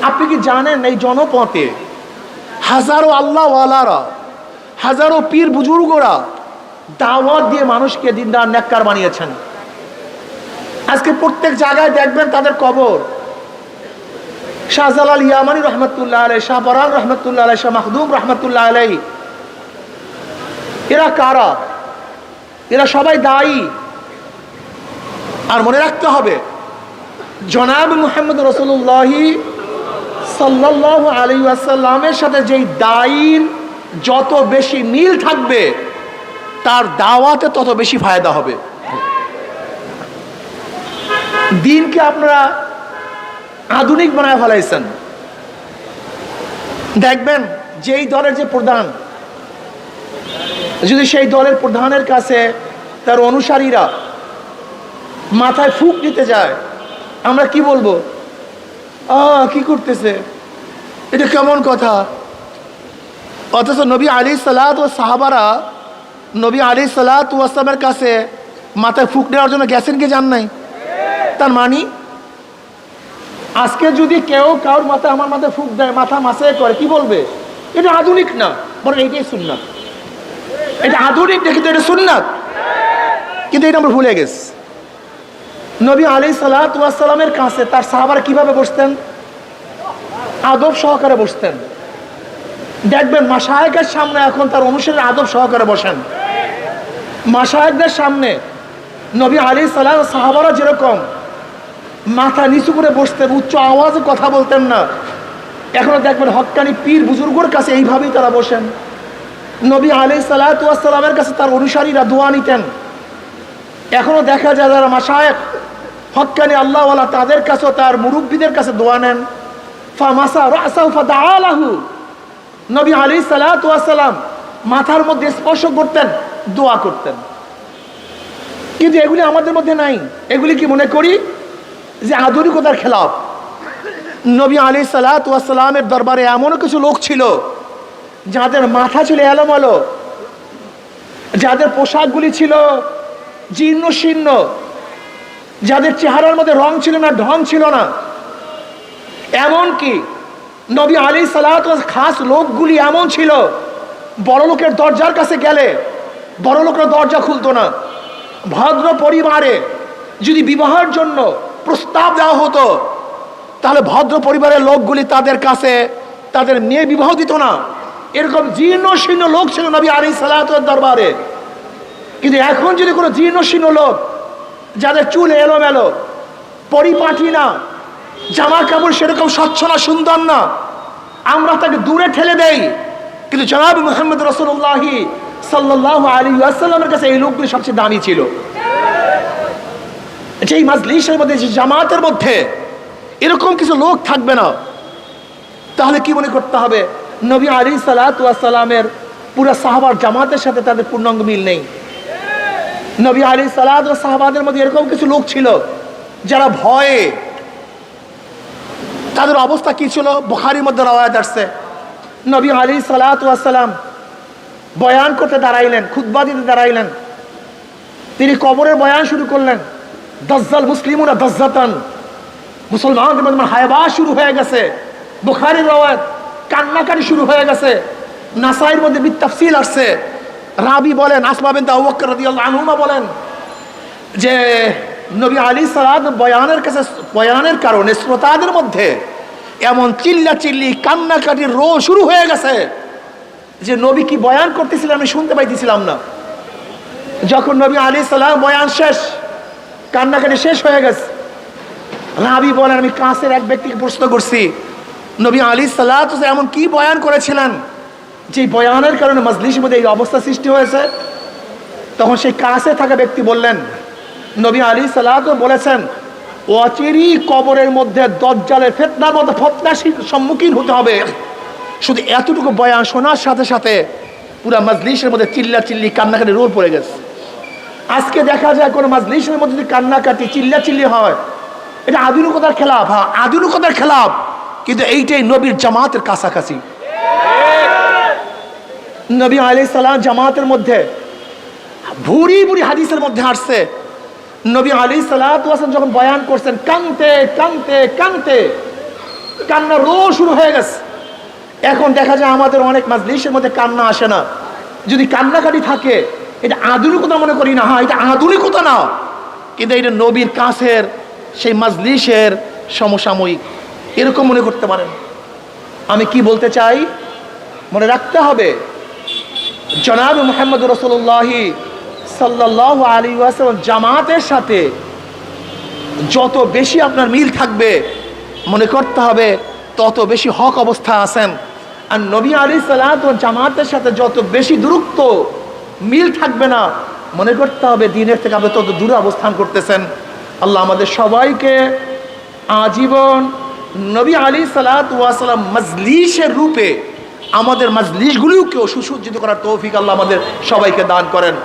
আপনি কি জানেন এই জনপথে হাজারো আল্লাহওয়ালারা, হাজারো পীর বুজুর্গরা দাওয়াত দিয়ে মানুষকে দিনদার নেককার বানিয়েছেন। আজকে প্রত্যেক জায়গায় দেখবেন তাদের কবর। শাহজালাল ইয়ামানি রহমতুল্লাহ আলাই, শাহ পরান রহমতুল্লাহ আলাই, শাহ মাহদুম রহমতুল্লাহ আলাই, এরা কারা? এরা সবাই দায়ী। আর মনে রাখতে হবে, জনাব মুহাম্মদ রাসূলুল্লাহ সাল্লাল্লাহু আলাইহি ওয়াসাল্লামের সাথে যেই দায়ীর যত বেশি মিল থাকবে তার দাওয়াতে তত বেশি ফায়দা হবে। দিনকে আপনারা আধুনিক বানায় ফেলাইছেন। দেখবেন যেই দলের যে প্রধান, যদি সেই দলের প্রধানের কাছে তার অনুসারীরা মাথায় ফুঁক দিতে যায়, আমরা কি বলবো? কি করতেছে, এটা কেমন কথা? অথচ নবী আলাইহিস সালাত ওয়াস সাহাবারা নবী আলাইহিস সালাত ওয়াস সালামের কাছে মাথায় ফুঁক দেওয়ার জন্য গেছেন কি যান নাই? তার মানে আজকে যদি কেউ কারোর মাথায়, আমার মাথায় ফুঁক দেয়, মাথা মাসে করে, কি বলবে? এটা আধুনিক না, বরং এইটাই সুন্নাত। এটা আধুনিক দেখি তো এটা সুন্নাত, কিন্তু এটা আমরা ভুলে গেছি। নবী আলাইহিস সালাত ওয়াস সালামের কাছে তার সাহাবারা কিভাবে বসতেন? আদব সহকারে বসতেন। দেখবেন মাশায়েখের সামনে এখন তার অনুসারী আদব সহকারে বসেন। মাশায়েখদের সামনে নবী আলাইহিস সালাত সাহাবারা যেরকম মাথা নিচু করে বসতেন, উচ্চ আওয়াজে কথা বলতেন না, এখনো দেখবেন হক্কানি পীর বুজুর্গর কাছে এইভাবেই তারা বসেন। নবী আলাইহিস সালাতু ওয়াস সালামের কাছে তার অনুসারীরা দোয়া নিতেন। এখনো দেখা যায় যারা মাশায়েখ হক্কানি আল্লাহওয়ালা, তাদের কাছেও তার মুরব্বীদের কাছে দোয়া নেন। ফামাসা রাসাহু ফাদাআ লাহু, নবী আলাইহিস সালাতু ওয়াস সালাম মাথার মধ্যে স্পর্শ করতেন, দোয়া করতেন। কিন্তু এগুলি আমাদের মধ্যে নাই। এগুলি কি মনে করি যে আধুনিকতার খেলাফ। নবী আলাইহিস সালাতু ওয়াস সালামের দরবারে এমনও কিছু লোক ছিল যাদের মাথা ছিল এলোমেলো, যাদের পোশাকগুলি ছিল জীর্ণ শীর্ণ, যাদের চেহারার মধ্যে রং ছিল না, ঢং ছিল না। এমনকি নবী আলাইহিস সালাতু ওয়াস খাস লোকগুলি এমন ছিল, বড় লোকের দরজার কাছে গেলে বড় লোকের দরজা খুলতো না। ভদ্র পরিবারে যদি বিবাহের জন্য প্রস্তাব দেওয়া হতো, তাহলে ভদ্র পরিবারের লোকগুলি তাদের কাছে তাদের মেয়ে বিবাহ দিত না। এরকম জীর্ণ শীর্ণ লোক ছিল নবী আলাইহিস সালাতু ওয়াস দরবারে। কিন্তু এখন যদি কোনো জীর্ণ শীর্ণ লোক, যাদের চুল এলোমেলো, পরিপাটি না, জামা কাপড় সেরকম স্বচ্ছ না, সুন্দর না, আমরা তাকে দূরে ঠেলে দেই। কিন্তু জনাব মুহাম্মদ রাসূলুল্লাহ সাল্লাল্লাহু আলাইহি ওয়াসাল্লামের কাছে এই লোকগুলি সবচেয়ে দামি ছিল। যেই মাজলিসের মধ্যে, যে জামাতের মধ্যে এরকম কিছু লোক থাকবে না, তাহলে কি মনে করতে হবে? নবী আলাইহিস সালাতু ওয়াস সালামের পুরো সাহাবার জামাতের সাথে তাদের পূর্ণাঙ্গ মিল নেই। নবী আলাইহিস সালাতু ওয়াস সাহাবাদের মধ্যে এরকম কিছু লোক ছিল যারা ভয়ে, তাদের অবস্থা কি ছিল? বুখারীর মধ্যে রওয়ায়াত আসছে, নবী আলাইহিস সালাতু ওয়াস সালাম বয়ান করতে দাঁড়াইলেন, খুতবা দিতে দাঁড়াইলেন। তিনি কবরের বয়ান শুরু করলেন। দাজ্জাল মুসলিমুনা দাজ্জাতান, মুসলমানদের মধ্যে হায়বা শুরু হয়ে গেছে। বুখারীর রওয়ায়াত, কান্নাকাটি শুরু হয়ে গেছে। নাসাইর মধ্যে বিতাফসিল আসছে। রাবি বলেন, আসমা বিনতে আবু বকর রাদিয়াল্লাহু আনহুমা বলেন যে নবী আলাইহিস সালাত বয়ানের কারণে শ্রোতাদের মধ্যে এমন চিল্লা চিল্লি, কান্নাকাটির রো শুরু হয়ে গেছে যে নবী কি বয়ান করতেছিলেন আমি শুনতে পাইতেছিলাম না। যখন নবী আলাইহিস সালাম বয়ান শেষ, কান্নাকাটি শেষ হয়ে গেছে, রাবি বলেন আমি কাছের এক ব্যক্তিকে প্রশ্ন করছি, নবী আলাইহিস সালাত এমন কি বয়ান করেছিলেন যে বয়ানের কারণে মাজলিসের মধ্যে এই অবস্থা সৃষ্টি হয়েছে? তখন সেই কাছে থাকা ব্যক্তি বললেন, নবী আলাইহিস সালাত বলেছেন অচিরেই কবরের মধ্যে দাজ্জালের ফিতনার মতো ফতনার সম্মুখীন হতে হবে। শুধু এতটুকু বয়ান শোনার সাথে সাথে পুরা মাজলিসের মধ্যে চিল্লা চিল্লি, কান্নাকাটি রোল পড়ে গেছে। আজকে দেখা যায় কোনো মাজলিসের মধ্যে যদি কান্নাকাটি, চিল্লা চিল্লি হয়, এটা আধুনিকতার খেলাফ। হ্যাঁ, আধুনিকতার খেলাফ, কিন্তু এইটাই নবীর জামাতের কাছাকাছি। নবী আলাইহিস সালাম জামাতের মধ্যে ভুরি ভুরি হাদিসের মধ্যে আসছে, নবী আলাইহিস সালাতু ওয়াস সালাম যখন বয়ান করছেন কানতে কানতে কানতে কান্না রোজ শুরু হয়ে গেছে। এখন দেখা যায় আমাদের অনেক মাজলিসের মধ্যে কান্না আসে না। যদি কান্নাকাটি থাকে এটা আধুনিকতা মনে করি না, হ্যাঁ এটা আধুনিকতা না, কিন্তু এটা নবীর কাছের সেই মাজলিসের সমসাময়িক, এরকম মনে করতে পারেন। আমি কি বলতে চাই, মনে রাখতে হবে জনাব মুহাম্মদ রাসূলুল্লাহ সাল্লাল্লাহু আলাইহি ওয়াসাল্লাম জামাতের সাথে যত বেশি আপনার মিল থাকবে, মনে করতে হবে তত বেশি হক অবস্থা আছেন। আর নবী আলাইহিস সালাত ওয়াস জামাতের সাথে যত বেশি দূরত্ব মিল থাকবে না, মনে করতে হবে দ্বীনের থেকে আপনি তত দূরে অবস্থান করতেছেন। আল্লাহ আমাদের সবাইকে আজীবন নবী আলাইহিস সালাত ওয়াস সালাম মজলিসের রূপে আমাদের মজলিসগুলোকেও সুসজ্জিত করার তৌফিক আল্লাহ আমাদের সবাইকে দান করেন।